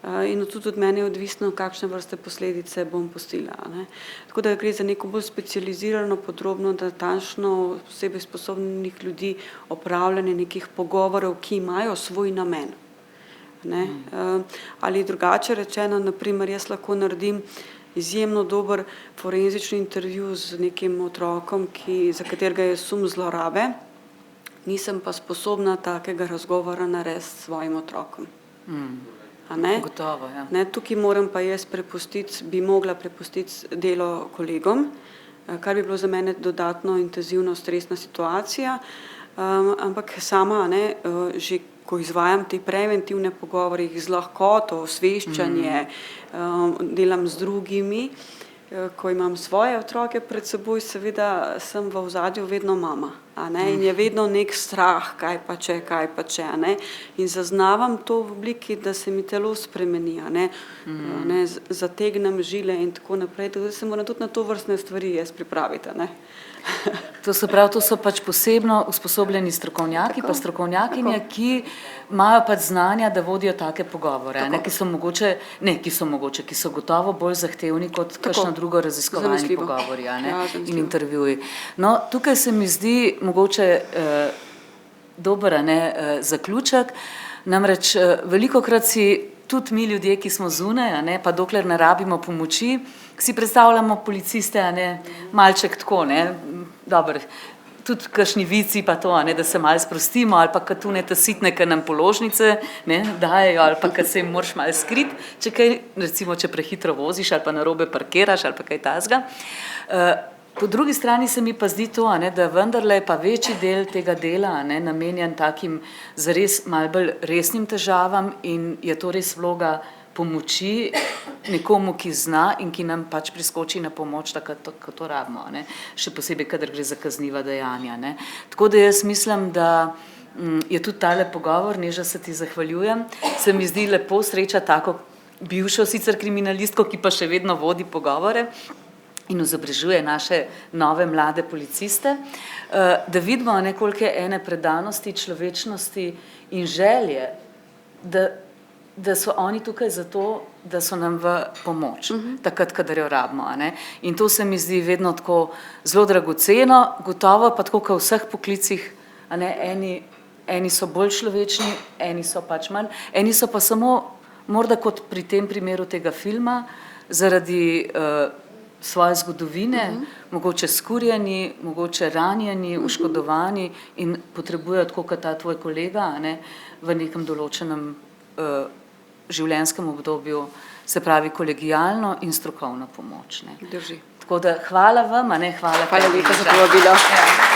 In tudi od mene je odvisno, kakšne vrste posledice bom pustila. Ne. Tako da gre za neko bolj specializirano, podrobno, natančno, posebej sposobnih ljudi opravljanje nekih pogovorov, ki imajo svoj namen. Ne. Ali drugače rečeno, naprimer, jaz lahko naredim izjemno dober forenzični intervju z nekim otrokom, za katerega je sum zlorabe, nisem pa sposobna takega razgovora narediti s svojim otrokom. Gotovo, ja. Ne, tukaj moram pa jaz bi mogla prepustiti delo kolegom, kar bi bilo za mene dodatno intenzivno stresna situacija, ampak sama, ne, že ko izvajam te preventivne pogovore, z lahkoto, osveščanje, delam z drugimi, ko imam svoje otroke pred seboj, seveda sem v ozadju vedno mama, a ne, in je vedno nek strah, kaj pa če, a ne, in zaznavam to v obliki, da se mi telo spremeni, a ne, zategnem žile in tako naprej, da se moram tudi na to vrstne stvari jaz pripraviti, a ne. To se pravi, to so pač posebno usposobljeni strokovnjaki, pa strokovnjakinje, ki imajo pač znanja, da vodijo take pogovore, ne, ki so gotovo bolj zahtevni kot kakšno drugo raziskovalni pogovori, a ne, in intervjuji. No, tukaj se mi zdi mogoče dober, a ne, zaključek, namreč velikokrat si tudi mi ljudje, ki smo zunaj, a ne, pa dokler ne rabimo pomoči, si predstavljamo policiste, a ne, malček tako, ne, dobro, tudi kakšni vici pa to, a ne, da se malo sprostimo, ali pa kad tune ta sitne, ki nam položnice, ne, dajejo, ali pa kad se jim moraš malo skriti, če kaj, recimo, če prehitro voziš, ali pa narobe parkiraš, ali pa kaj tasga. Po drugi strani se mi pa zdi to, a ne, da vendarle je pa večji del tega dela, a ne, namenjen takim zares malo bolj resnim težavam in je to res vloga pomoči nekomu, ki zna in ki nam pač priskoči na pomoč, takrat, ko to rabimo, a ne, še posebej, kadar gre za kazniva dejanja, ne. Tako da jaz mislim, da je tudi tale pogovor, Neža, se ti zahvaljujem, se mi zdi lepo srečati tako bivšo sicer kriminalistko, ki pa še vedno vodi pogovore in izobražuje naše nove mlade policiste, da vidimo, ne, koliko je ene predanosti, človečnosti in želje, da so oni tukaj zato, da so nam v pomoč, takrat, kadar jo rabimo, a ne. In to se mi zdi vedno tako zelo dragoceno, gotovo pa tako, kot v vseh poklicih, a ne, eni so bolj človečni, eni so pač manj, eni so pa samo, morda kot pri tem primeru tega filma, zaradi svoje zgodovine, mogoče skurjeni, mogoče ranjeni, oškodovani in potrebujejo, tako kot ta tvoj kolega, a ne, v nekem določenem življenjskem obdobju, se pravi kolegijalno in strokovno pomoč, ne. Drži. Tako da hvala vam, a ne, hvala Hvala lepa za povabilo. Ja.